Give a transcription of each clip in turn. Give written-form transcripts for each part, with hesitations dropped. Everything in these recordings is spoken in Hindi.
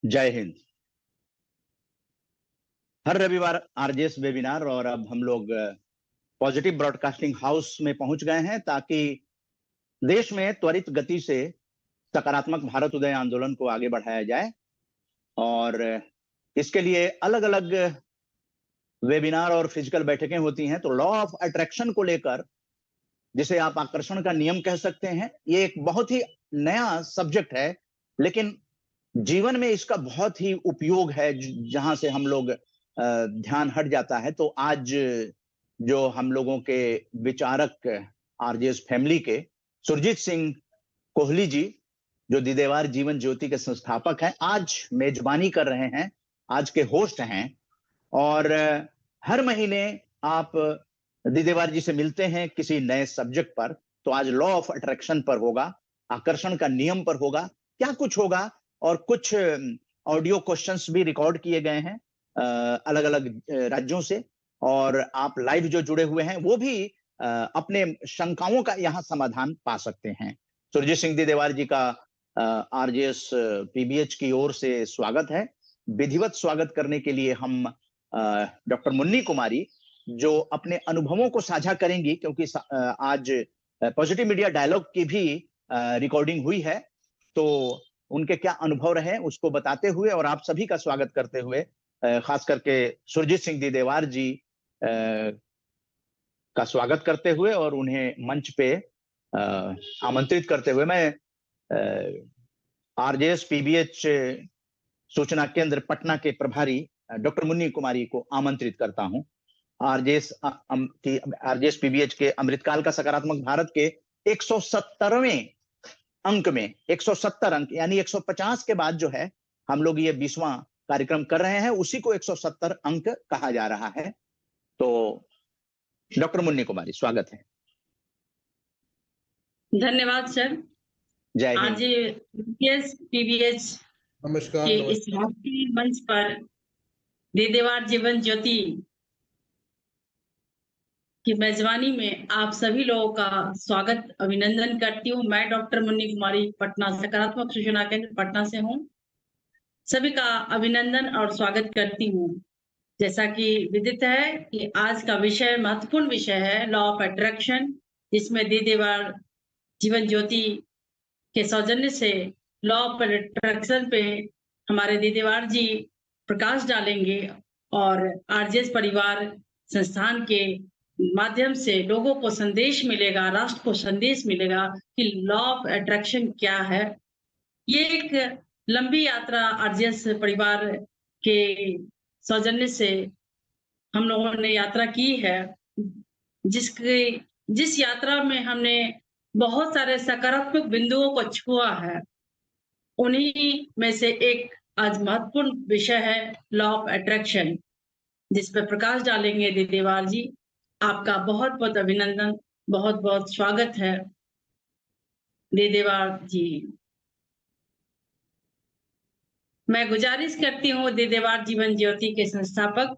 जय हिंद। हर रविवार आरजेएस वेबिनार और अब हम लोग पॉजिटिव ब्रॉडकास्टिंग हाउस में पहुंच गए हैं ताकि देश में त्वरित गति से सकारात्मक भारत उदय आंदोलन को आगे बढ़ाया जाए। और इसके लिए अलग अलग वेबिनार और फिजिकल बैठकें होती हैं। तो लॉ ऑफ अट्रैक्शन को लेकर, जिसे आप आकर्षण का नियम कह सकते हैं, ये एक बहुत ही नया सब्जेक्ट है, लेकिन जीवन में इसका बहुत ही उपयोग है जहां से हम लोग ध्यान हट जाता है। तो आज जो हम लोगों के विचारक आरजेएस फैमिली के सुरजीत सिंह कोहली जी, जो दीदेवार जीवन ज्योति के संस्थापक हैं, आज मेजबानी कर रहे हैं, आज के होस्ट हैं। और हर महीने आप दीदेवार जी से मिलते हैं किसी नए सब्जेक्ट पर। तो आज लॉ ऑफ अट्रैक्शन पर होगा, आकर्षण का नियम पर होगा, क्या कुछ होगा। और कुछ ऑडियो क्वेश्चंस भी रिकॉर्ड किए गए हैं अलग अलग राज्यों से, और आप लाइव जो जुड़े हुए हैं वो भी अपने शंकाओं का यहाँ समाधान पा सकते हैं। सुरजीत सिंह दीदेवार जी का आरजेएस पीबीएच की ओर से स्वागत है। विधिवत स्वागत करने के लिए हम डॉक्टर मुन्नी कुमारी, जो अपने अनुभवों को साझा करेंगी, क्योंकि आज पॉजिटिव मीडिया डायलॉग की भी रिकॉर्डिंग हुई है, तो उनके क्या अनुभव रहे उसको बताते हुए और आप सभी का स्वागत करते हुए, खास करके सुरजीत सिंह दीदेवार जी का स्वागत करते हुए और उन्हें मंच पे आमंत्रित करते हुए, मैं आरजेएस पीबीएच सूचना केंद्र पटना के प्रभारी डॉक्टर मुन्नी कुमारी को आमंत्रित करता हूं। आरजेएस पीबीएच के अमृतकाल का सकारात्मक भारत के 170वें अंक में, 170 अंक यानी 150 के बाद जो है हम लोग ये 20वां कार्यक्रम कर रहे हैं, उसी को 170 अंक कहा जा रहा है। तो डॉक्टर मुन्नी कुमारी, स्वागत है। धन्यवाद सर। जय हिंद। आज पीबीएच नमस्कार के इस राष्ट्रीय मंच पर दीदेवार जीवन ज्योति की मेजबानी में आप सभी लोगों का स्वागत, अभिनंदन करती हूँ। मैं डॉक्टर मुन्नी कुमारी पटना सकारात्मक सूचना केंद्र पटना से हूँ। सभी का अभिनंदन और स्वागत करती हूँ। जैसा कि विदित है कि आज का विषय महत्वपूर्ण विषय है, लॉ ऑफ अट्रैक्शन, जिसमें दीदेवार जीवन ज्योति के सौजन्य से लॉ ऑफ अट्रैक्शन पे हमारे दीदेवार जी प्रकाश डालेंगे और आरजेएस परिवार संस्थान के माध्यम से लोगों को संदेश मिलेगा, राष्ट्र को संदेश मिलेगा कि लॉ ऑफ अट्रैक्शन क्या है। ये एक लंबी यात्रा आरजेएस परिवार के सौजन्य से हम लोगों ने यात्रा की है, जिस यात्रा में हमने बहुत सारे सकारात्मक बिंदुओं को छुआ है। उन्हीं में से एक आज महत्वपूर्ण विषय है लॉ ऑफ अट्रैक्शन, जिस पर प्रकाश डालेंगे दीदेवार जी। आपका बहुत बहुत अभिनंदन, बहुत बहुत स्वागत है दीदेवार जी। मैं गुजारिश करती हूँ दीदेवार जीवन ज्योति के संस्थापक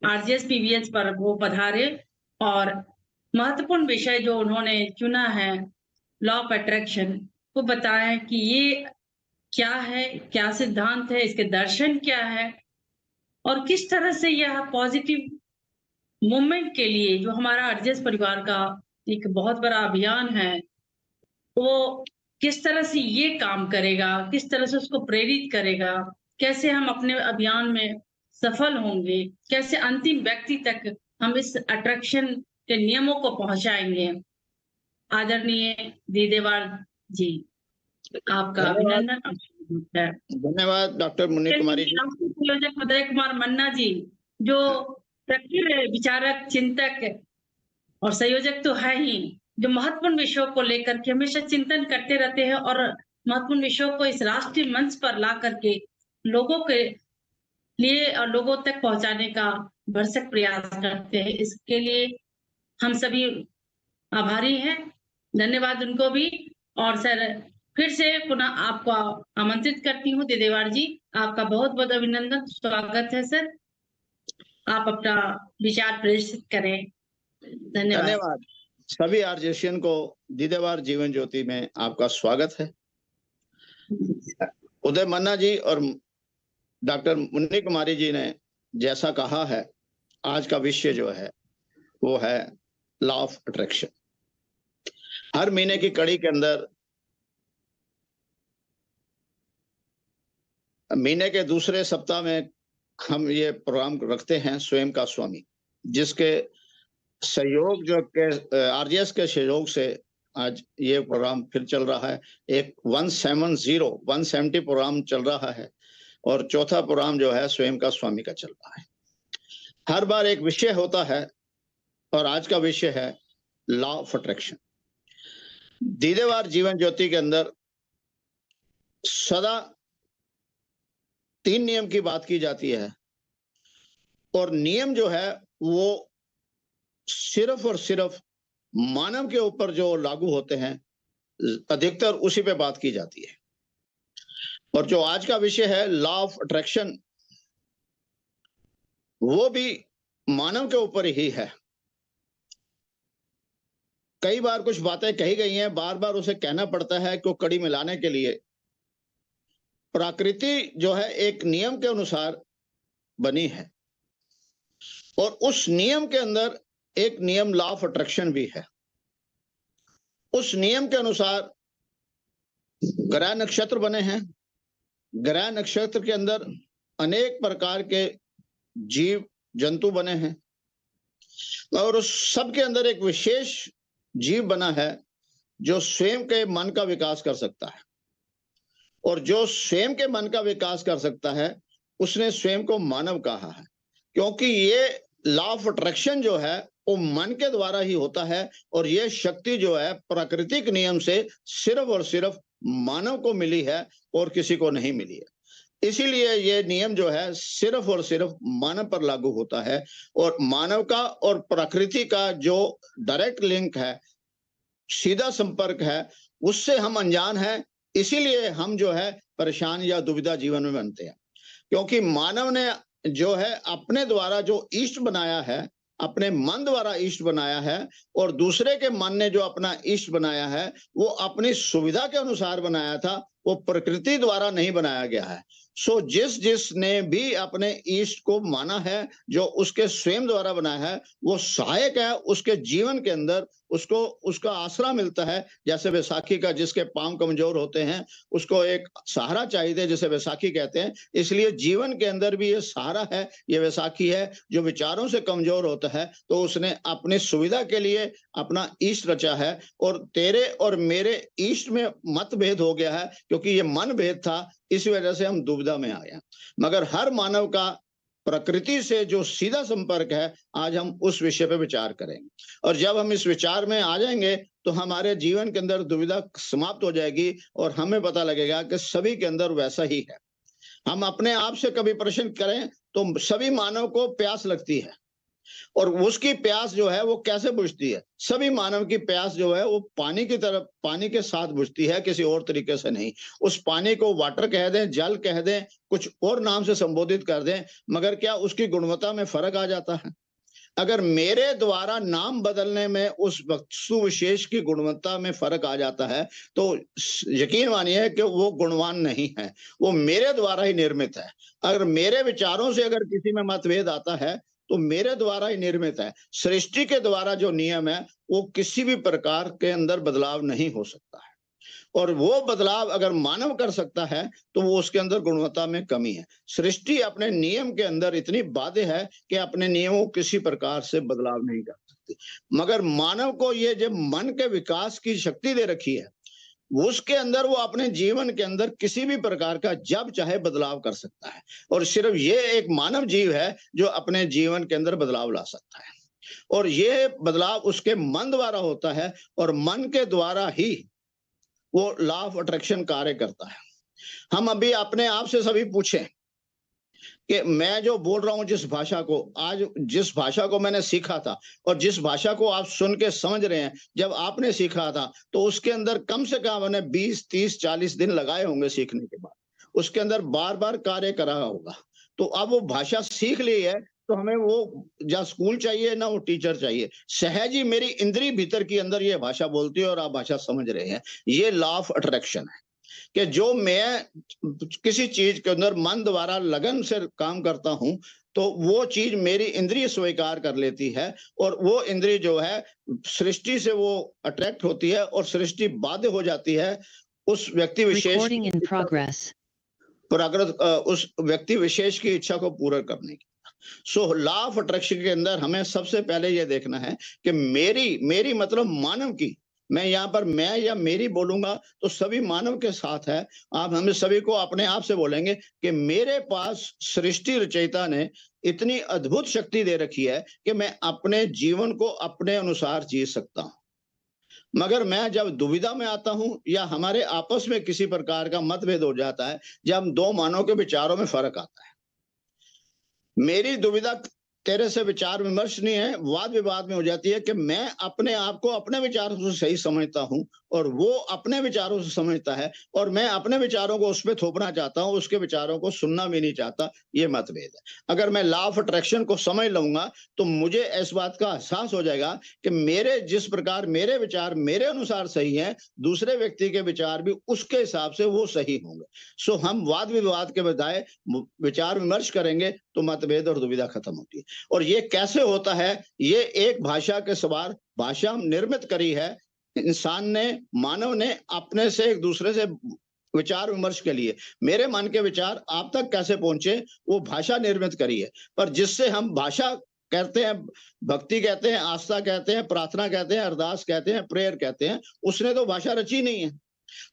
आरजेएस पीबीएच पर वो पधारे और महत्वपूर्ण विषय जो उन्होंने चुना है लॉ ऑफ अट्रैक्शन, वो बताएं कि ये क्या है, क्या सिद्धांत है, इसके दर्शन क्या है और किस तरह से यह पॉजिटिव मूवमेंट के लिए, जो हमारा आरजेएस परिवार का एक बहुत बड़ा अभियान है, वो किस तरह से ये काम करेगा, किस तरह से उसको प्रेरित करेगा, कैसे हम अपने अभियान में सफल होंगे, कैसे अंतिम व्यक्ति तक हम इस अट्रैक्शन के नियमों को पहुंचाएंगे। आदरणीय दीदेवार जी, आपका अभिनंदन। धन्यवाद डॉक्टर मुन्नी कुमारी जी। संयोजक उदय कुमार मन्ना जी, जो सक्रिय विचारक, चिंतक और संयोजक तो है ही, जो महत्वपूर्ण विषयों को लेकर के हमेशा चिंतन करते रहते हैं और महत्वपूर्ण विषयों को इस राष्ट्रीय मंच पर ला करके लोगों के लिए और लोगों तक पहुंचाने का भरसक प्रयास करते हैं। इसके लिए हम सभी आभारी हैं, धन्यवाद उनको भी। और सर, फिर से पुनः आपको आमंत्रित करती हूँ दीदेवार जी, आपका बहुत बहुत अभिनंदन, स्वागत है सर। आप अपना विचार प्रेषित करें। धन्यवाद। सभी आरजेशियन को दीदेवार जीवन ज्योति में आपका स्वागत है। उदय मन्ना जी और डॉक्टर मुन्नी कुमारी जी ने जैसा कहा है, आज का विषय जो है वो है लॉ ऑफ अट्रैक्शन। हर महीने की कड़ी के अंदर महीने के दूसरे सप्ताह में हम ये प्रोग्राम रखते हैं स्वयं का स्वामी, जिसके सहयोग जो के आरजेएस के सहयोग से आज ये प्रोग्राम फिर चल रहा है। एक 170 प्रोग्राम चल रहा है और चौथा प्रोग्राम जो है स्वयं का स्वामी का चल रहा है। हर बार एक विषय होता है और आज का विषय है law of attraction. दीदेवार Jeevan Jyoti के अंदर सदा 3 नियम की बात की जाती है और नियम जो है वो सिर्फ और सिर्फ मानव के ऊपर जो लागू होते हैं, अधिकतर उसी पे बात की जाती है। और जो आज का विषय है लॉ ऑफ अट्रैक्शन, वो भी मानव के ऊपर ही है। कई बार कुछ बातें कही गई हैं, बार बार उसे कहना पड़ता है कि कड़ी मिलाने के लिए। प्रकृति जो है एक नियम के अनुसार बनी है और उस नियम के अंदर एक नियम लॉ ऑफ अट्रैक्शन भी है। उस नियम के अनुसार ग्रह नक्षत्र बने हैं। ग्रह नक्षत्र के अंदर अनेक प्रकार के जीव जंतु बने हैं और उस सब के अंदर एक विशेष जीव बना है जो स्वयं के मन का विकास कर सकता है। और जो स्वयं के मन का विकास कर सकता है उसने स्वयं को मानव कहा है, क्योंकि ये लॉ ऑफ अट्रैक्शन जो है वो मन के द्वारा ही होता है और ये शक्ति जो है प्राकृतिक नियम से सिर्फ और सिर्फ मानव को मिली है और किसी को नहीं मिली है। इसीलिए ये नियम जो है सिर्फ और सिर्फ मानव पर लागू होता है और मानव का और प्रकृति का जो डायरेक्ट लिंक है, सीधा संपर्क है, उससे हम अनजान हैं। इसीलिए हम जो है परेशान या दुविधा जीवन में बनते हैं, क्योंकि मानव ने जो है अपने द्वारा जो इष्ट बनाया है, अपने मन द्वारा इष्ट बनाया है और दूसरे के मन ने जो अपना इष्ट बनाया है वो अपनी सुविधा के अनुसार बनाया था, वो प्रकृति द्वारा नहीं बनाया गया है। सो जिसने भी अपने इष्ट को माना है, जो उसके स्वयं द्वारा बनाया है, वो सहायक है उसके जीवन के अंदर, उसको उसका आसरा मिलता है। जैसे बैसाखी का जिसके पांव कमजोर होते हैं उसको एक सहारा चाहिए, जिसे बैसाखी कहते हैं। इसलिए जीवन के अंदर भी ये सहारा है, ये बैसाखी है। जो विचारों से कमजोर होता है तो उसने अपनी सुविधा के लिए अपना इष्ट रचा है और तेरे और मेरे इष्ट में मतभेद हो गया है, क्योंकि ये मन भेद था, इस वजह से हम दुविधा में आए हैं। मगर हर मानव का प्रकृति से जो सीधा संपर्क है, आज हम उस विषय पे विचार करेंगे। और जब हम इस विचार में आ जाएंगे तो हमारे जीवन के अंदर दुविधा समाप्त हो जाएगी और हमें पता लगेगा कि सभी के अंदर वैसा ही है। हम अपने आप से कभी प्रश्न करें तो सभी मानव को प्यास लगती है और उसकी प्यास जो है वो कैसे बुझती है? सभी मानव की प्यास जो है वो पानी की तरफ, पानी के साथ बुझती है, किसी और तरीके से नहीं। उस पानी को वाटर कह दें, जल कह दें, कुछ और नाम से संबोधित कर दें, मगर क्या उसकी गुणवत्ता में फर्क आ जाता है? अगर मेरे द्वारा नाम बदलने में उस वस्तु विशेष की गुणवत्ता में फर्क आ जाता है तो यकीन मानिए कि वो गुणवान नहीं है, वो मेरे द्वारा ही निर्मित है। अगर मेरे विचारों से अगर किसी में मतभेद आता है तो मेरे द्वारा ही निर्मित है। सृष्टि के द्वारा जो नियम है वो किसी भी प्रकार के अंदर बदलाव नहीं हो सकता है, और वो बदलाव अगर मानव कर सकता है तो वो उसके अंदर गुणवत्ता में कमी है। सृष्टि अपने नियम के अंदर इतनी बाध्य है कि अपने नियमों किसी प्रकार से बदलाव नहीं कर सकती, मगर मानव को ये जो मन के विकास की शक्ति दे रखी है, उसके अंदर वो अपने जीवन के अंदर किसी भी प्रकार का जब चाहे बदलाव कर सकता है। और सिर्फ ये एक मानव जीव है जो अपने जीवन के अंदर बदलाव ला सकता है, और ये बदलाव उसके मन द्वारा होता है और मन के द्वारा ही वो लॉ ऑफ अट्रैक्शन कार्य करता है। हम अभी अपने आप से सभी पूछें कि मैं जो बोल रहा हूं जिस भाषा को, आज जिस भाषा को मैंने सीखा था और जिस भाषा को आप सुन के समझ रहे हैं, जब आपने सीखा था तो उसके अंदर कम से कम मैंने 20, 30, 40 दिन लगाए होंगे सीखने के बाद। उसके अंदर बार बार कार्य करा होगा। तो अब वो भाषा सीख ली है तो हमें वो या स्कूल चाहिए ना वो टीचर चाहिए, सहज ही मेरी इंद्री भीतर की अंदर ये भाषा बोलती है और आप भाषा समझ रहे हैं। ये लॉ ऑफ अट्रैक्शन है। कि जो मैं किसी चीज के अंदर मन द्वारा लगन से काम करता हूं तो वो चीज मेरी इंद्रिय स्वीकार कर लेती है, और वो इंद्रिय जो है सृष्टि से वो अट्रैक्ट होती है और सृष्टि बाध्य हो जाती है उस व्यक्ति विशेष उस व्यक्ति विशेष की इच्छा को पूरा करने की। सो लॉ ऑफ अट्रैक्शन के अंदर हमें सबसे पहले ये देखना है कि मेरी मतलब मानव की, मैं यहाँ पर मैं या मेरी बोलूंगा तो सभी मानव के साथ है। आप हमें सभी को अपने आप से बोलेंगे कि मेरे पास सृष्टि रचयिता ने इतनी अद्भुत शक्ति दे रखी है कि मैं अपने जीवन को अपने अनुसार जी सकता हूं। मगर मैं जब दुविधा में आता हूं या हमारे आपस में किसी प्रकार का मतभेद हो जाता है, जब दो मानव के विचारों में फर्क आता है, मेरी दुविधा तेरे से विचार विमर्श नहीं है, वाद विवाद में हो जाती है कि मैं अपने आप को अपने विचारों से सही समझता हूं और वो अपने विचारों से समझता है, और मैं अपने विचारों को उस पर थोपना चाहता हूं, उसके विचारों को सुनना भी नहीं चाहता। ये मतभेद है। अगर मैं लॉ ऑफ अट्रैक्शन को समझ लूंगा तो मुझे इस बात का एहसास हो जाएगा कि मेरे जिस प्रकार मेरे विचार मेरे अनुसार सही है, दूसरे व्यक्ति के विचार भी उसके हिसाब से वो सही होंगे। सो हम वाद विवाद के बजाय विचार विमर्श करेंगे तो मतभेद और दुविधा खत्म होती है। और ये कैसे होता है? ये एक भाषा के सवार भाषा निर्मित करी है इंसान ने, मानव ने अपने से एक दूसरे से विचार विमर्श के लिए। मेरे मन के विचार आप तक कैसे पहुंचे वो भाषा निर्मित करी है, पर जिससे हम भाषा कहते हैं, भक्ति कहते हैं, आस्था कहते हैं, प्रार्थना कहते हैं, अरदास कहते हैं, प्रेयर कहते हैं, उसने तो भाषा रची नहीं है,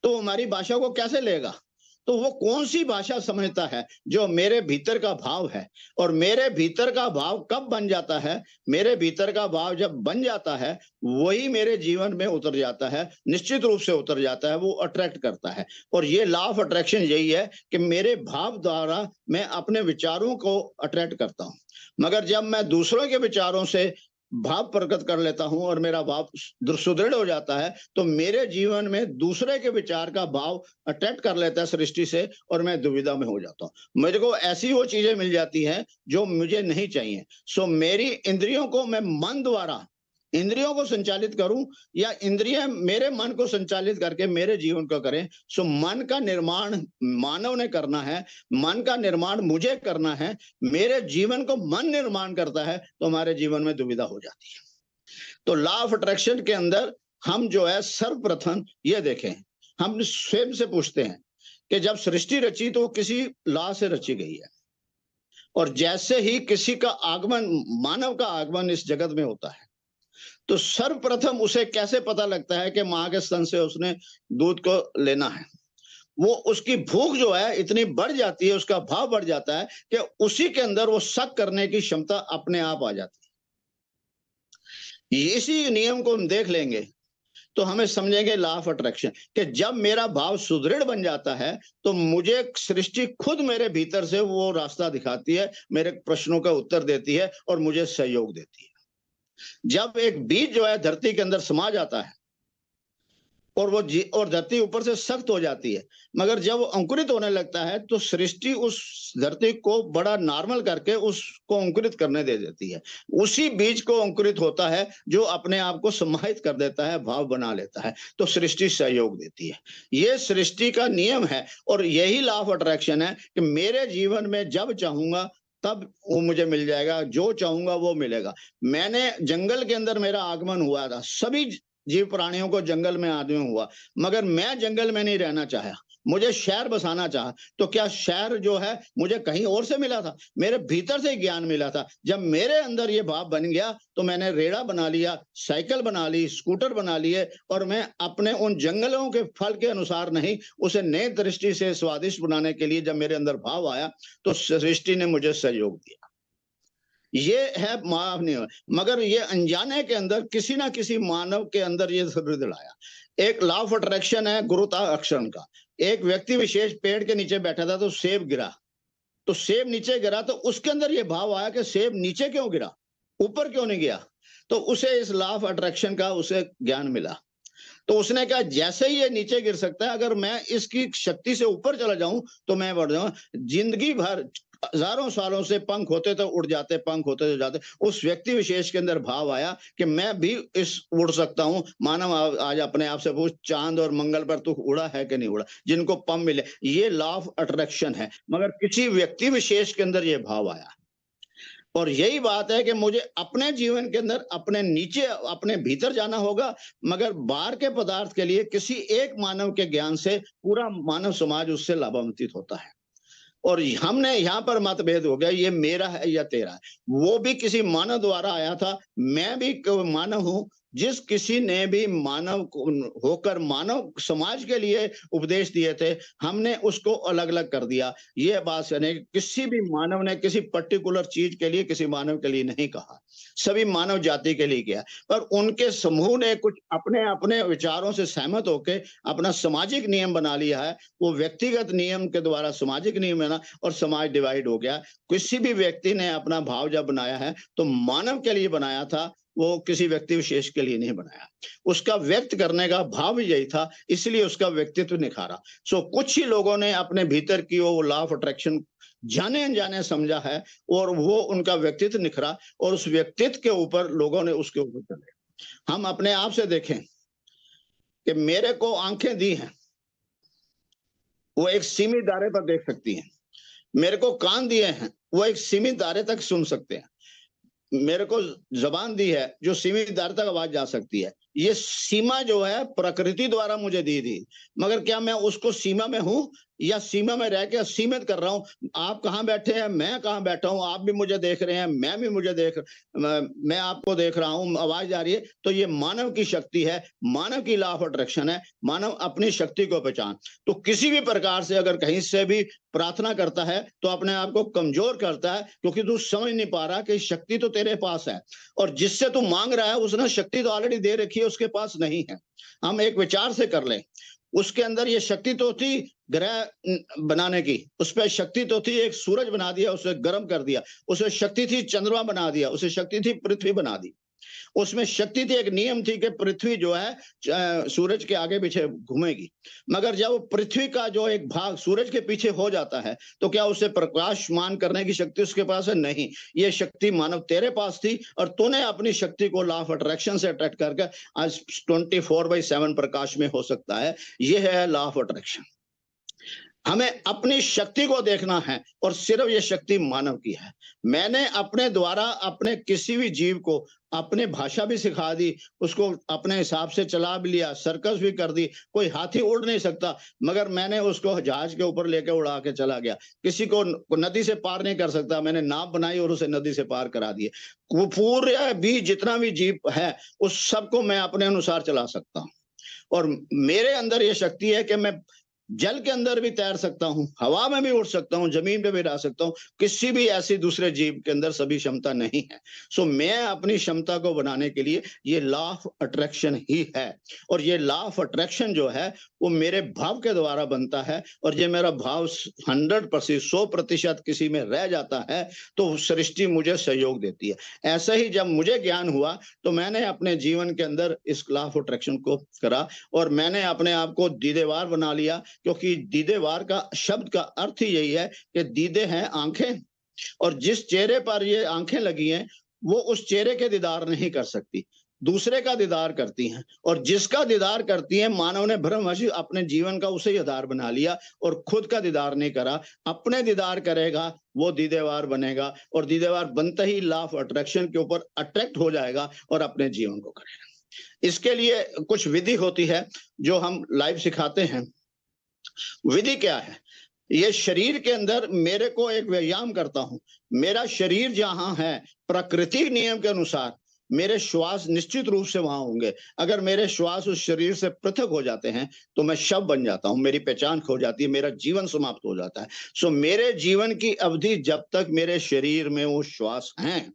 तो हमारी भाषा को कैसे लेगा? तो वो कौन सी भाषा समझता है? जो मेरे भीतर का भाव है। और मेरे भीतर का भाव कब बन जाता है? मेरे भीतर का भाव जब बन जाता है वही मेरे जीवन में उतर जाता है, निश्चित रूप से उतर जाता है, वो अट्रैक्ट करता है। और ये लॉ ऑफ अट्रैक्शन यही है कि मेरे भाव द्वारा मैं अपने विचारों को अट्रैक्ट करता हूं। मगर जब मैं दूसरों के विचारों से भाव प्रकट कर लेता हूं और मेरा भाव सुदृढ़ हो जाता है तो मेरे जीवन में दूसरे के विचार का भाव अट्रैक्ट कर लेता है सृष्टि से, और मैं दुविधा में हो जाता हूं। मेरे को ऐसी वो चीजें मिल जाती हैं जो मुझे नहीं चाहिए। सो मेरी इंद्रियों को मैं मन द्वारा इंद्रियों को संचालित करूं या इंद्रियां मेरे मन को संचालित करके मेरे जीवन को करें। सो मन का निर्माण मानव ने करना है, मन का निर्माण मुझे करना है, मेरे जीवन को मन निर्माण करता है, तो हमारे जीवन में दुविधा हो जाती है। तो लॉ ऑफ अट्रैक्शन के अंदर हम जो है सर्वप्रथम ये देखें, हम स्वयं से पूछते हैं कि जब सृष्टि रची तो किसी लॉ से रची गई है, और जैसे ही किसी का आगमन, मानव का आगमन इस जगत में होता है, तो सर्वप्रथम उसे कैसे पता लगता है कि मां के स्तन से उसने दूध को लेना है? वो उसकी भूख जो है इतनी बढ़ जाती है, उसका भाव बढ़ जाता है कि उसी के अंदर वो शक करने की क्षमता अपने आप आ जाती है। इसी नियम को हम देख लेंगे तो हमें समझेंगे लॉ ऑफ अट्रैक्शन कि जब मेरा भाव सुदृढ़ बन जाता है तो मुझे सृष्टि खुद मेरे भीतर से वो रास्ता दिखाती है, मेरे प्रश्नों का उत्तर देती है और मुझे सहयोग देती है। जब एक बीज जो है धरती के अंदर समा जाता है और धरती ऊपर से सख्त हो जाती है, मगर जब वो अंकुरित होने लगता है तो सृष्टि उस धरती को बड़ा नॉर्मल करके उसको अंकुरित करने दे देती है। उसी बीज को अंकुरित होता है जो अपने आप को समाहित कर देता है, भाव बना लेता है, तो सृष्टि सहयोग देती है। ये सृष्टि का नियम है और यही लॉ ऑफ अट्रैक्शन है कि मेरे जीवन में जब चाहूंगा तब वो मुझे मिल जाएगा, जो चाहूंगा वो मिलेगा। मैंने जंगल के अंदर मेरा आगमन हुआ था, सभी जीव प्राणियों को जंगल में आगमन हुआ, मगर मैं जंगल में नहीं रहना चाहा, मुझे शहर बसाना चाहा। तो क्या शहर जो है मुझे कहीं और से मिला था? मेरे भीतर से ज्ञान मिला था। जब मेरे अंदर ये भाव बन गया तो मैंने रेड़ा बना लिया, साइकिल बना ली, स्कूटर बना लिए, और मैं अपने उन जंगलों के फल के अनुसार नहीं, उसे नए दृष्टि से स्वादिष्ट बनाने के लिए जब मेरे अंदर भाव आया तो सृष्टि ने मुझे सहयोग दिया। ये है मानव नियम। मगर ये अनजाने के अंदर किसी ना किसी मानव के अंदर ये सुदृढ़ आया। एक लॉ ऑफ अट्रैक्शन है गुरुत्वाकर्षण का। एक व्यक्ति विशेष पेड़ के नीचे बैठा था तो सेब गिरा, तो सेब नीचे गिरा, तो उसके अंदर ये भाव आया कि सेब नीचे क्यों गिरा, ऊपर क्यों नहीं गया? तो उसे इस लॉ ऑफ अट्रैक्शन का उसे ज्ञान मिला। तो उसने कहा जैसे ही ये नीचे गिर सकता है, अगर मैं इसकी शक्ति से ऊपर चला जाऊं तो मैं बढ़ जाऊं। जिंदगी भर हजारों सालों से पंख होते तो उड़ जाते, पंख होते तो जाते। उस व्यक्ति विशेष के अंदर भाव आया कि मैं भी इस उड़ सकता हूं। मानव आज अपने आप से पूछ, चांद और मंगल पर तू उड़ा है कि नहीं उड़ा? जिनको पंख मिले, ये लॉ ऑफ अट्रैक्शन है। मगर किसी व्यक्ति विशेष के अंदर ये भाव आया, और यही बात है कि मुझे अपने जीवन के अंदर अपने नीचे, अपने भीतर जाना होगा, मगर बाहर के पदार्थ के लिए किसी एक मानव के ज्ञान से पूरा मानव समाज उससे लाभान्वित होता है। और हमने यहाँ पर मतभेद हो गया, ये मेरा है या तेरा है। वो भी किसी मानव द्वारा आया था, मैं भी मानव हूं। जिस किसी ने भी मानव होकर मानव समाज के लिए उपदेश दिए थे, हमने उसको अलग अलग कर दिया। ये बात यानी किसी भी मानव ने किसी पर्टिकुलर चीज के लिए किसी मानव के लिए नहीं कहा, सभी मानव जाति के लिए किया। पर उनके समूह ने कुछ अपने अपने विचारों से सहमत होकर अपना सामाजिक नियम बना लिया है। वो व्यक्तिगत नियम के द्वारा सामाजिक नियम बना और समाज डिवाइड हो गया। किसी भी व्यक्ति ने अपना भाव जब बनाया है तो मानव के लिए बनाया था, वो किसी व्यक्ति विशेष के लिए नहीं बनाया। उसका व्यक्त करने का भाव यही था, इसलिए उसका व्यक्तित्व निखारा। सो कुछ ही लोगों ने अपने भीतर की वो लॉ ऑफ अट्रैक्शन जाने अनजाने समझा है, और वो उनका व्यक्तित्व निखरा, और उस व्यक्तित्व के ऊपर लोगों ने उसके ऊपर चले। हम अपने आप से देखें कि मेरे को आंखें दी हैं, वो एक सीमित दायरे पर देख सकती हैं। मेरे को कान दिए हैं, वो एक सीमित दायरे तक सुन सकते हैं। मेरे को जबान दी है जो सीमित दायरे तक आवाज जा सकती है। ये सीमा जो है प्रकृति द्वारा मुझे दी थी, मगर क्या मैं उसको सीमा में हूं या सीमा में रह के सीमित कर रहा हूं? आप कहां बैठे हैं, मैं कहां बैठा हूं, आप भी मुझे देख रहे हैं, मैं भी मैं आपको देख रहा हूं, आवाज आ रही है। तो ये मानव की शक्ति है, मानव की लॉ ऑफ अट्रैक्शन है, मानव अपनी शक्ति को पहचान। तो किसी भी प्रकार से अगर कहीं से भी प्रार्थना करता है तो अपने आप को कमजोर करता है, क्योंकि तू समझ नहीं पा रहा कि शक्ति तो तेरे पास है, और जिससे तू मांग रहा है उसने शक्ति तो ऑलरेडी दे रखी है, उसके पास नहीं है। हम एक विचार से कर लें, उसके अंदर ये शक्ति तो थी ग्रह बनाने की, उस पर शक्ति तो थी, एक सूरज बना दिया, उसे गर्म कर दिया। उसे शक्ति थी चंद्रमा बना दिया, उसे शक्ति थी पृथ्वी बना दी। उसमें शक्ति थी, एक नियम थी कि पृथ्वी जो है सूरज के आगे पीछे घूमेगी। मगर जब पृथ्वी का जो एक भाग सूरज के पीछे हो जाता है तो क्या उसे प्रकाशमान करने की शक्ति उसके पास है? नहीं। ये शक्ति मानव तेरे पास थी, और तूने अपनी शक्ति को लॉ ऑफ अट्रैक्शन से अट्रैक्ट करके आज 24/7 प्रकाश में हो सकता है। ये है लॉ ऑफ अट्रैक्शन। हमें अपनी शक्ति को देखना है, और सिर्फ ये शक्ति मानव की है। मैंने अपने द्वारा अपने किसी भी जीव को अपने भाषा भी सिखा दी, उसको अपने हिसाब से चला भी लिया, सर्कस भी कर दी। कोई हाथी उड़ नहीं सकता, मगर मैंने उसको जहाज के ऊपर लेके उड़ा के चला गया। किसी को नदी से पार नहीं कर सकता, मैंने नाव बनाई और उसे नदी से पार करा दिए। वो पूरे भी जितना भी जीव है उस सबको मैं अपने अनुसार चला सकता हूँ, और मेरे अंदर ये शक्ति है कि मैं जल के अंदर भी तैर सकता हूं, हवा में भी उड़ सकता हूं, जमीन पे भी रह सकता हूं। किसी भी ऐसी दूसरे जीव के अंदर सभी क्षमता नहीं है। सो मैं अपनी क्षमता को बनाने के लिए ये लॉ ऑफ अट्रैक्शन ही है, और ये लॉ ऑफ अट्रैक्शन जो है वो मेरे भाव के द्वारा बनता है। और ये मेरा भाव 100%, 100% किसी में रह जाता है तो सृष्टि मुझे सहयोग देती है। ऐसा ही जब मुझे ज्ञान हुआ तो मैंने अपने जीवन के अंदर इस लॉ ऑफ अट्रैक्शन को करा, और मैंने अपने आप को दीदेवार बना लिया, क्योंकि दीदेवार का शब्द का अर्थ ही यही है कि दीदे हैं आंखें, और जिस चेहरे पर ये आंखें लगी हैं वो उस चेहरे के दीदार नहीं कर सकती, दूसरे का दीदार करती हैं। और जिसका दीदार करती हैं, मानव ने भ्रमवश अपने जीवन का उसे आधार बना लिया और खुद का दीदार नहीं करा। अपने दीदार करेगा वो दीदेवार बनेगा, और दीदेवार बनते ही लॉ ऑफ अट्रैक्शन के ऊपर अट्रैक्ट हो जाएगा और अपने जीवन को करेगा। इसके लिए कुछ विधि होती है जो हम लाइव सिखाते हैं। विधि क्या है? ये शरीर के अंदर मेरे को एक व्यायाम करता हूं। मेरा शरीर जहां है प्राकृतिक नियम के अनुसार मेरे श्वास निश्चित रूप से वहां होंगे। अगर मेरे श्वास उस शरीर से पृथक हो जाते हैं तो मैं शव बन जाता हूं, मेरी पहचान खो जाती है, मेरा जीवन समाप्त हो जाता है। सो मेरे जीवन की अवधि जब तक मेरे शरीर में वो श्वास हैं,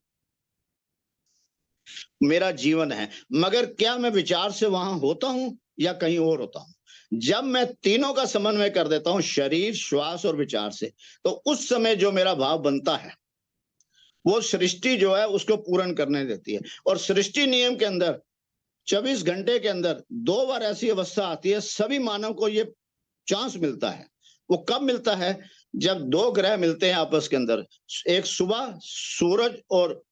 मेरा जीवन है। मगर क्या मैं विचार से वहां होता हूं या कहीं और होता हूं? जब मैं तीनों का समन्वय कर देता हूं, शरीर, श्वास और विचार से, तो उस समय जो मेरा भाव बनता है वो सृष्टि जो है उसको पूर्ण करने देती है। और सृष्टि नियम के अंदर 24 घंटे के अंदर 2 बार ऐसी अवस्था आती है, सभी मानव को ये चांस मिलता है वो कब मिलता है? जब दो ग्रह मिलते हैं आपस के अंदर। एक सुबह सूरज और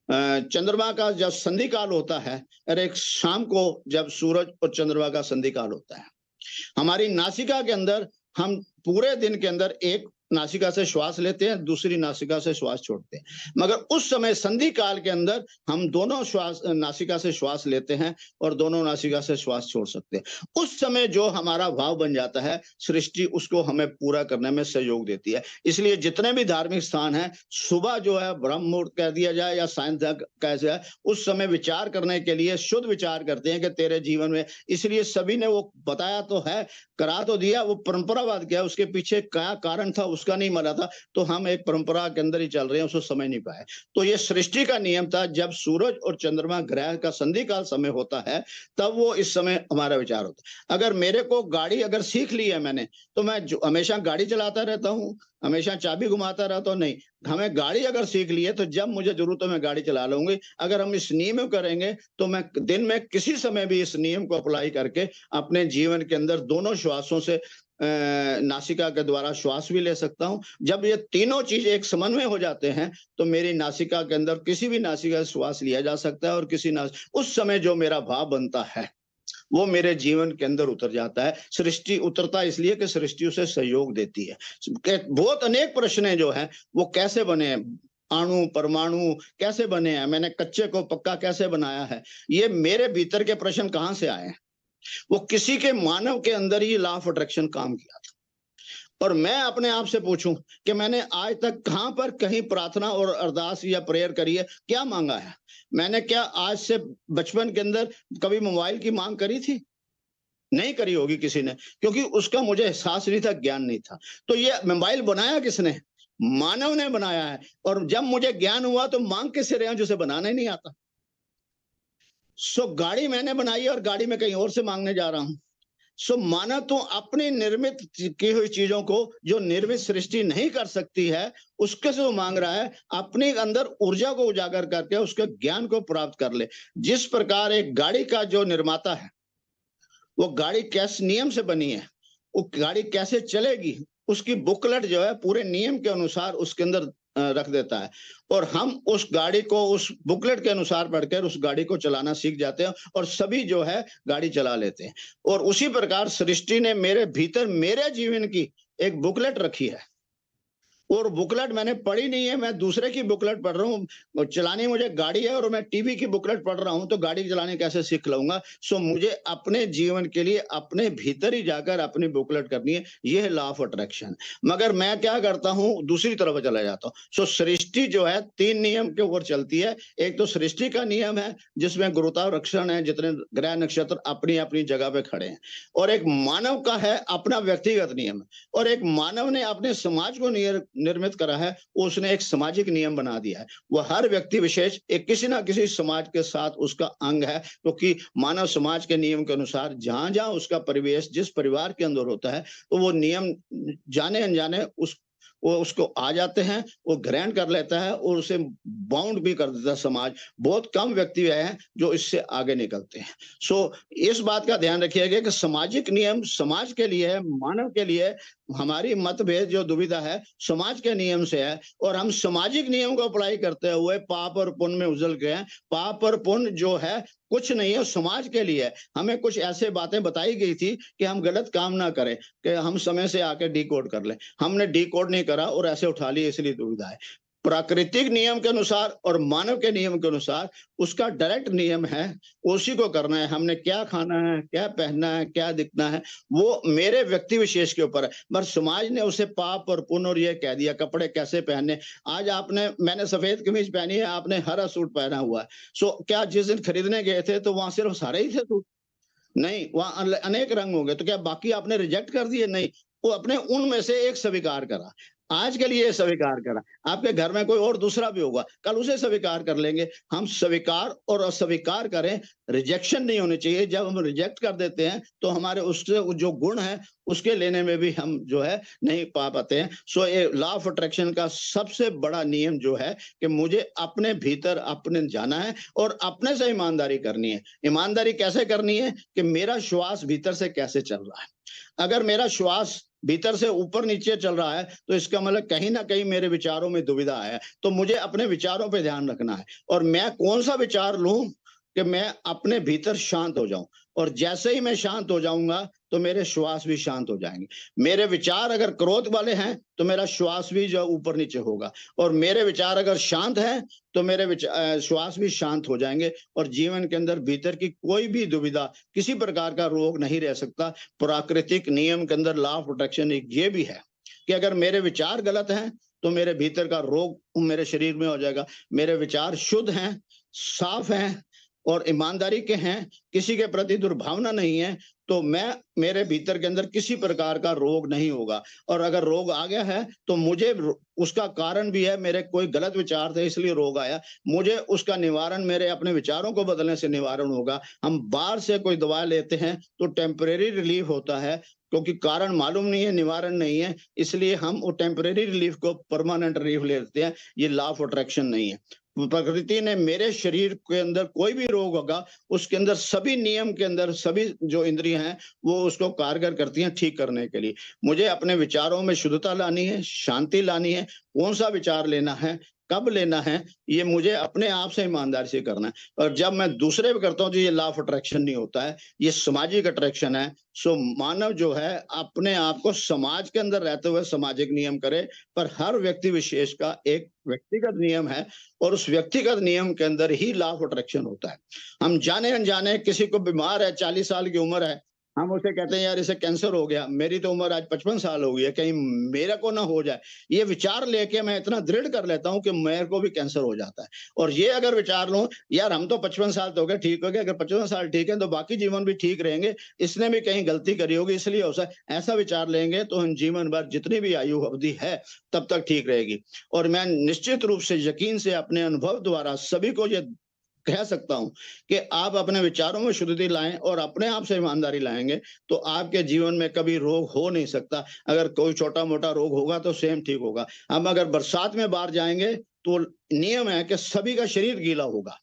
चंद्रमा का जब संधि काल होता है, और एक शाम को जब सूरज और चंद्रमा का संधि काल होता है। हमारी नासिका के अंदर हम पूरे दिन के अंदर एक नासिका से श्वास लेते हैं, दूसरी नासिका से श्वास छोड़ते हैं, मगर उस समय संधि काल के अंदर हम दोनों श्वास नासिका से श्वास लेते हैं और दोनों नासिका से श्वास छोड़ सकते हैं। उस समय जो हमारा भाव बन जाता है, सृष्टि उसको हमें पूरा करने में सहयोग देती है। इसलिए जितने भी धार्मिक स्थान हैं, सुबह जो है ब्रह्म मुहूर्त कह दिया जाए या सायंकाल कह जाए, उस समय विचार करने के लिए शुद्ध विचार करते हैं कि तेरे जीवन में, इसलिए सभी ने वो बताया तो है, करा तो दिया, वो परंपरावाद क्या है, उसके पीछे क्या कारण था उसका नहीं माना था, तो हम एक परंपरा के अंदर ही चल रहे हैं, उसको समझ नहीं पाए। तो ये सृष्टि का नियम था, जब सूरज और चंद्रमा ग्रह का संधि काल समय होता है, तब वो इस समय हमारा विचार होता है। अगर मेरे को गाड़ी अगर सीख ली है मैंने, तो मैं हमेशा गाड़ी चलाता रहता हूँ, हमेशा चाबी घुमाता रहता हूँ? नहीं, हमें गाड़ी अगर सीख ली है तो जब मुझे जरूरत है मैं गाड़ी चला लूंगी। अगर हम इस नियम को करेंगे तो मैं दिन में किसी समय भी इस नियम को अप्लाई करके अपने जीवन के अंदर दोनों श्वासों से नासिका के द्वारा श्वास भी ले सकता हूं। जब ये तीनों चीज एक समन्वय हो जाते हैं तो मेरी नासिका के अंदर किसी भी नासिका से श्वास लिया जा सकता है, और उस समय जो मेरा भाव बनता है वो मेरे जीवन के अंदर उतर जाता है। सृष्टि उतरता है इसलिए कि सृष्टि उसे सहयोग देती है। बहुत अनेक प्रश्न जो है वो कैसे बने, अणु परमाणु कैसे बने हैं, मैंने कच्चे को पक्का कैसे बनाया है, ये मेरे भीतर के प्रश्न कहां से आए हैं? वो किसी के मानव के अंदर ही लॉ ऑफ अट्रैक्शन काम किया था। और मैं अपने आप से पूछूं कि मैंने आज तक कहां पर कहीं प्रार्थना और अरदास या प्रेयर करी है, क्या मांगा है? मैंने क्या आज से बचपन के अंदर कभी मोबाइल की मांग करी थी? नहीं करी होगी किसी ने, क्योंकि उसका मुझे एहसास नहीं था, ज्ञान नहीं था। तो ये मोबाइल बनाया किसने? मानव ने बनाया है। और जब मुझे ज्ञान हुआ तो मांग किससे रहे हैं जिसे बनाना ही नहीं आता? गाड़ी मैंने बनाई है और गाड़ी में कहीं और से मांगने जा रहा हूं। मानव तो अपनी निर्मित की हुई चीजों को, जो निर्मित सृष्टि नहीं कर सकती है, उसके से वो मांग रहा है, अपने अंदर ऊर्जा को उजागर करके उसके ज्ञान को प्राप्त कर ले। जिस प्रकार एक गाड़ी का जो निर्माता है, वो गाड़ी कैसे नियम से बनी है, वो गाड़ी कैसे चलेगी, उसकी बुकलेट जो है पूरे नियम के अनुसार उसके अंदर रख देता है, और हम उस गाड़ी को उस बुकलेट के अनुसार पढ़कर उस गाड़ी को चलाना सीख जाते हैं और सभी जो है गाड़ी चला लेते हैं। और उसी प्रकार सृष्टि ने मेरे भीतर मेरे जीवन की एक बुकलेट रखी है, और बुकलेट मैंने पढ़ी नहीं है, मैं दूसरे की बुकलेट पढ़ रहा हूँ। चलानी मुझे गाड़ी है और मैं टीवी की बुकलेट पढ़ रहा हूँ, तो गाड़ी चलाने कैसे सीख लूंगा? मुझे अपने जीवन के लिए अपने भीतर ही जाकर अपनी बुकलेट करनी है। यह है लॉ ऑफ अट्रैक्शन। मगर मैं क्या करता हूँ, दूसरी तरफ चला जाता हूँ। सृष्टि जो है 3 नियम के ऊपर चलती है। एक तो सृष्टि का नियम है जिसमें गुरुत्वाकर्षण है, जितने ग्रह नक्षत्र अपनी अपनी जगह पे खड़े हैं, और एक मानव का है अपना व्यक्तिगत नियम, और एक मानव ने अपने समाज को निर्मित करा है, उसने एक सामाजिक नियम बना दिया है। वह हर व्यक्ति विशेष एक किसी ना किसी समाज के साथ उसका अंग है, क्योंकि मानव समाज के नियम के अनुसार जहां जहां उसका परिवेश जिस परिवार के अंदर होता है, तो वो नियम जाने अनजाने वो उसको आ जाते हैं, वो ग्रहण कर लेता है और उसे बाउंड भी कर देता है समाज। बहुत कम व्यक्ति हैं जो इससे आगे निकलते हैं। इस बात का ध्यान रखिएगा कि सामाजिक नियम समाज के लिए है, मानव के लिए। हमारी मतभेद जो दुविधा है समाज के नियम से है, और हम सामाजिक नियम को अप्लाई करते हुए पाप और पुण्य में उजल गए हैं। पाप और पुण्य जो है कुछ नहीं है, समाज के लिए। हमें कुछ ऐसे बातें बताई गई थी कि हम गलत काम ना करें, कि हम समय से आके डिकोड कर लें। हमने डिकोड नहीं करा और ऐसे उठा लिए, इसलिए दुविधा है। प्राकृतिक नियम के अनुसार और मानव के नियम के अनुसार उसका डायरेक्ट नियम है, उसी को करना है। हमने क्या खाना है, क्या पहनना है, क्या दिखना है, वो मेरे व्यक्ति विशेष के ऊपर है। पर समाज ने उसे पाप और पुण्य और ये कह दिया। कपड़े कैसे पहनने, आज मैंने सफेद कमीज पहनी है, आपने हरा सूट पहना हुआ है। क्या जिस दिन खरीदने गए थे तो वहां सिर्फ सारे ही थे सूट? नहीं, वहां अनेक रंग होंगे। तो क्या बाकी आपने रिजेक्ट कर दिए? नहीं, वो अपने उनमें से एक स्वीकार करा। आज के लिए स्वीकार करा, आपके घर में कोई और दूसरा भी होगा, कल उसे स्वीकार कर लेंगे। हम स्वीकार और अस्वीकार करें, रिजेक्शन नहीं होनी चाहिए। जब हम रिजेक्ट कर देते हैं तो हमारे उससे जो गुण है उसके लेने में भी हम जो है नहीं पा पाते हैं। ये लॉ ऑफ अट्रैक्शन का सबसे बड़ा नियम जो है कि मुझे अपने भीतर अपने जाना है और अपने से ईमानदारी करनी है। ईमानदारी कैसे करनी है कि मेरा श्वास भीतर से कैसे चल रहा है। अगर मेरा श्वास भीतर से ऊपर नीचे चल रहा है, तो इसका मतलब कहीं ना कहीं मेरे विचारों में दुविधा है। तो मुझे अपने विचारों पे ध्यान रखना है, और मैं कौन सा विचार लूं कि मैं अपने भीतर शांत हो जाऊं। और जैसे ही मैं शांत हो जाऊंगा तो मेरे श्वास भी शांत हो जाएंगे। मेरे विचार अगर क्रोध वाले हैं तो मेरा श्वास भी जो ऊपर नीचे होगा, और मेरे विचार अगर शांत हैं तो मेरे श्वास भी शांत हो जाएंगे, और जीवन के अंदर भीतर की कोई भी दुविधा, किसी प्रकार का रोग नहीं रह सकता। प्राकृतिक नियम के अंदर लॉ ऑफ अट्रैक्शन एक ये भी है कि अगर मेरे विचार गलत हैं तो मेरे भीतर का रोग मेरे शरीर में हो जाएगा। मेरे विचार शुद्ध हैं, साफ हैं और ईमानदारी के हैं, किसी के प्रति दुर्भावना नहीं है, तो मेरे भीतर के अंदर किसी प्रकार का रोग नहीं होगा। और अगर रोग आ गया है तो मुझे उसका कारण भी है, मेरे कोई गलत विचार थे इसलिए रोग आया, मुझे उसका निवारण मेरे अपने विचारों को बदलने से निवारण होगा। हम बाहर से कोई दवा लेते हैं तो टेम्परेरी रिलीफ होता है, क्योंकि कारण मालूम नहीं है, निवारण नहीं है, इसलिए हम वो टेम्परेरी रिलीफ को परमानेंट रिलीफ लेते हैं। ये लॉ ऑफ अट्रैक्शन नहीं है। प्रकृति ने मेरे शरीर के अंदर कोई भी रोग होगा, उसके अंदर सभी नियम के अंदर सभी जो इंद्रियां हैं वो उसको कारगर करती हैं ठीक करने के लिए। मुझे अपने विचारों में शुद्धता लानी है, शांति लानी है। कौन सा विचार लेना है, कब लेना है, ये मुझे अपने आप से ईमानदारी से करना है। और जब मैं दूसरे पे करता हूँ तो ये लॉ ऑफ अट्रैक्शन नहीं होता है, ये सामाजिक अट्रैक्शन है। सो मानव जो है अपने आप को समाज के अंदर रहते हुए सामाजिक नियम करे, पर हर व्यक्ति विशेष का एक व्यक्तिगत नियम है, और उस व्यक्तिगत नियम के अंदर ही लॉ ऑफ अट्रैक्शन होता है। हम जाने अनजाने, किसी को बीमार है, 40 साल की उम्र है, हम उसे कहते हैं यार इसे कैंसर हो गया, मेरी तो उम्र आज 55 साल हो गई है, कहीं मेरा को ना हो जाए। ये विचार लेके मैं इतना दृढ़ कर लेता हूं कि मेरे को भी कैंसर हो जाता है। और ये अगर विचार लो यार हम तो 55 साल तो हो गए, ठीक हो गया, अगर 55 साल ठीक है तो बाकी जीवन भी ठीक रहेंगे, इसने भी कहीं गलती करी होगी इसलिए हो सकता, ऐसा विचार लेंगे तो हम जीवन भर जितनी भी आयु अवधि है तब तक ठीक रहेगी। और मैं निश्चित रूप से यकीन से अपने अनुभव द्वारा सभी को ये कह सकता हूं कि आप अपने विचारों में शुद्धि लाएं और अपने आप से ईमानदारी लाएंगे तो आपके जीवन में कभी रोग हो नहीं सकता। अगर कोई छोटा मोटा रोग होगा तो सेम ठीक होगा। हम अगर बरसात में बाहर जाएंगे तो नियम है कि सभी का शरीर गीला होगा,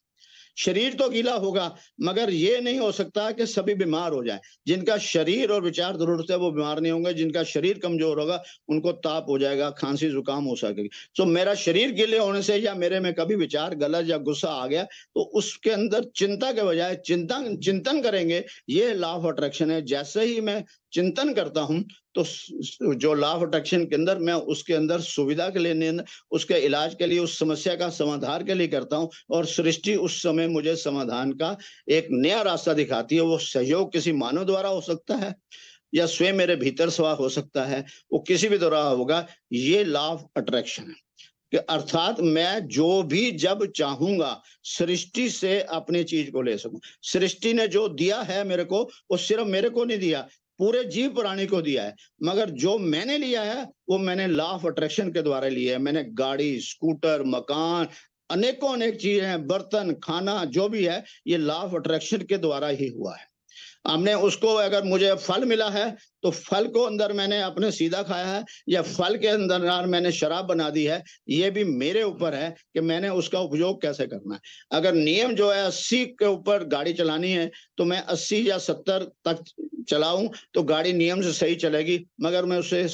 शरीर तो गीला होगा, मगर ये नहीं हो सकता कि सभी बीमार हो जाएं। जिनका शरीर और विचार दुरुस्त है वो बीमार नहीं होंगे, जिनका शरीर कमजोर होगा उनको ताप हो जाएगा, खांसी जुकाम हो सकेगी। तो मेरा शरीर गीले होने से या मेरे में कभी विचार गलत या गुस्सा आ गया तो उसके अंदर चिंता के बजाय चिंतन करेंगे, ये लॉ ऑफ अट्रैक्शन है। जैसे ही मैं चिंतन करता हूं तो जो लॉ ऑफ अट्रैक्शन के अंदर मैं उसके अंदर सुविधा के लिए, उसके इलाज के लिए, उस समस्या का समाधान के लिए करता हूं, और सृष्टि उस समय मुझे समाधान का एक नया रास्ता दिखाती है। वो सहयोग किसी मानव द्वारा हो सकता है या स्वयं मेरे भीतर सवा हो सकता है, वो किसी भी द्वारा होगा। ये लॉ ऑफ अट्रैक्शन है कि अर्थात मैं जो भी जब चाहूंगा सृष्टि से अपनी चीज को ले सकूं। सृष्टि ने जो दिया है मेरे को, वो सिर्फ मेरे को नहीं दिया, पूरे जीव प्राणी को दिया है, मगर जो मैंने लिया है वो मैंने लॉ ऑफ अट्रैक्शन के द्वारा लिया है। मैंने गाड़ी, स्कूटर, मकान, अनेकों अनेक चीजें, बर्तन, खाना, जो भी है ये लॉ ऑफ अट्रैक्शन के द्वारा ही हुआ है। हमने उसको, अगर मुझे फल मिला है तो फल को अंदर मैंने अपने सीधा खाया है या फल के अंदर मैंने शराब बना दी है, ये भी मेरे ऊपर है कि मैंने उसका उपयोग कैसे करना है। अगर नियम जो है 80 के ऊपर गाड़ी चलानी है तो मैं 80 या 70 तक चलाऊं तो गाड़ी नियम से सही चलेगी, मगर मैं उसे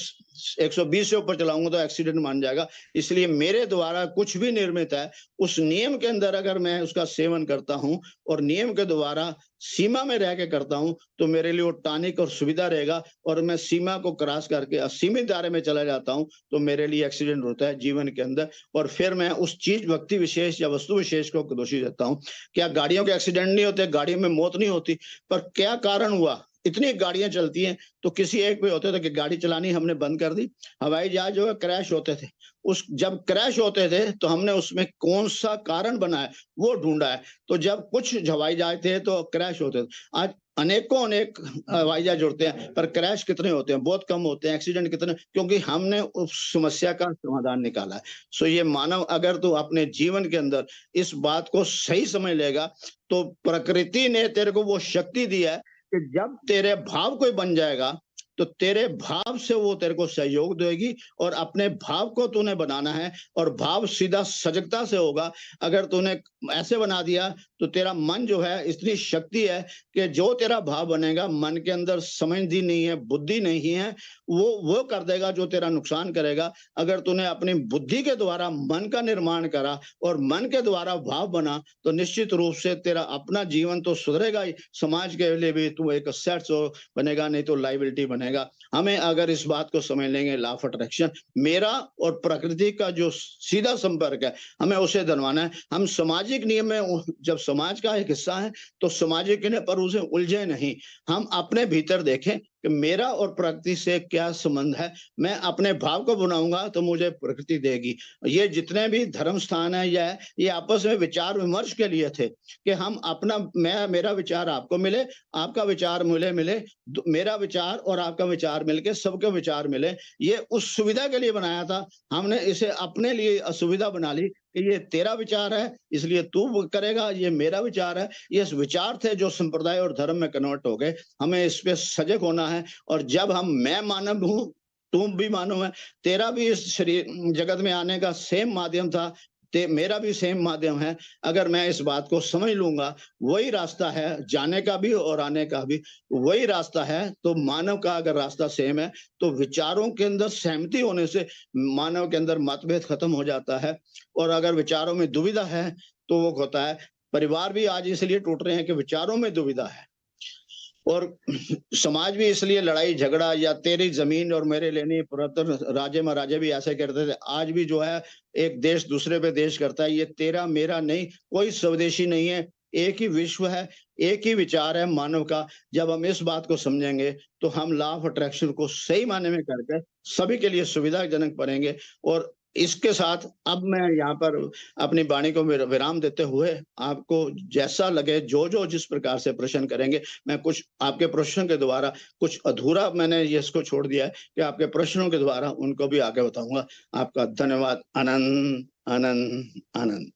120 से ऊपर चलाऊंगा तो एक्सीडेंट मान जाएगा। इसलिए मेरे द्वारा कुछ भी निर्मित है उस नियम के अंदर अगर मैं उसका सेवन करता हूं और नियम के द्वारा सीमा में रह के करता हूं तो मेरे लिए वो टॉनिक और सुविधा रहेगा। और मैं सीमा को क्रॉस करके असीमित दायरे में चला जाता हूं तो मेरे लिए एक्सीडेंट होता है जीवन के अंदर, और फिर मैं उस चीज, व्यक्ति विशेष या वस्तु विशेष को दोषी देता हूं। क्या गाड़ियों के एक्सीडेंट नहीं होते, गाड़ियों में मौत नहीं होती, पर क्या कारण हुआ? इतनी गाड़ियां चलती हैं तो किसी एक पे होते थे कि गाड़ी चलानी हमने बंद कर दी। हवाई जहाज जो है क्रैश होते थे, उस जब क्रैश होते थे तो हमने उसमें कौन सा कारण बनाया वो ढूंढा है। तो जब कुछ हवाई जहाज थे तो क्रैश होते थे, आज अनेकों अनेक हवाई जहाज उड़ते हैं पर क्रैश कितने होते हैं? बहुत कम होते हैं। एक्सीडेंट कितने? क्योंकि हमने उस समस्या का समाधान निकाला है। सो ये मानव, अगर तू अपने जीवन के अंदर इस बात को सही समझ लेगा तो प्रकृति ने तेरे को वो शक्ति दी है कि जब तेरे भाव कोई बन जाएगा तो तेरे भाव से वो तेरे को सहयोग देगी, और अपने भाव को तूने बनाना है, और भाव सीधा सजगता से होगा। अगर तूने ऐसे बना दिया तो तेरा मन जो है, इतनी शक्ति है कि जो तेरा भाव बनेगा, मन के अंदर समझदी नहीं है, बुद्धि नहीं है, वो कर देगा जो तेरा नुकसान करेगा। अगर तूने अपनी बुद्धि के द्वारा मन का निर्माण करा और मन के द्वारा भाव बना, तो निश्चित रूप से तेरा अपना जीवन तो सुधरेगा ही, समाज के लिए भी तू एक सेट बनेगा, नहीं तो लाइबिलिटी बनेगा। हमें अगर इस बात को समझ लेंगे, लॉ ऑफ अट्रैक्शन मेरा और प्रकृति का जो सीधा संपर्क है, हमें उसे धरवाना है। हम सामाजिक नियम में, जब समाज का एक हिस्सा है तो सामाजिक नियम पर उसे उलझे नहीं, हम अपने भीतर देखें कि मेरा और प्रकृति से क्या संबंध है। मैं अपने भाव को बनाऊंगा तो मुझे प्रकृति देगी। ये जितने भी धर्म स्थान है, ये आपस में विचार विमर्श के लिए थे कि हम अपना, मेरा विचार आपको मिले, आपका विचार मिले, मेरा विचार और आपका विचार मिलके सबके विचार मिले। ये उस सुविधा के लिए बनाया था। हमने इसे अपने लिए असुविधा बना ली कि ये तेरा विचार है इसलिए तू करेगा, ये मेरा विचार है। ये विचार थे जो संप्रदाय और धर्म में कन्वर्ट हो गए। हमें इस पे सजग होना है। और जब हम, मैं मानव हूं, तुम भी मानव है, तेरा भी इस शरीर जगत में आने का सेम माध्यम था, मेरा भी सेम माध्यम है। अगर मैं इस बात को समझ लूंगा, वही रास्ता है जाने का भी और आने का भी, वही रास्ता है। तो मानव का अगर रास्ता सेम है तो विचारों के अंदर सहमति होने से मानव के अंदर मतभेद खत्म हो जाता है। और अगर विचारों में दुविधा है तो वो होता है, परिवार भी आज इसलिए टूट रहे हैं कि विचारों में दुविधा है, और समाज भी इसलिए लड़ाई झगड़ा, या तेरी जमीन और मेरे लेनी, पुरातन राजे महाराजे भी ऐसे करते थे। आज भी जो है एक देश दूसरे पे देश करता है। ये तेरा मेरा नहीं, कोई स्वदेशी नहीं है, एक ही विश्व है, एक ही विचार है मानव का। जब हम इस बात को समझेंगे तो हम लॉ ऑफ अट्रैक्शन को सही मायने में करके सभी के लिए सुविधाजनक बनेंगे। और इसके साथ अब मैं यहाँ पर अपनी वाणी को विराम देते हुए, आपको जैसा लगे, जो जिस प्रकार से प्रश्न करेंगे, मैं कुछ आपके प्रश्नों के द्वारा, कुछ अधूरा मैंने इसको छोड़ दिया है कि आपके प्रश्नों के द्वारा उनको भी आगे बताऊंगा। आपका धन्यवाद। आनंद आनंद आनंद।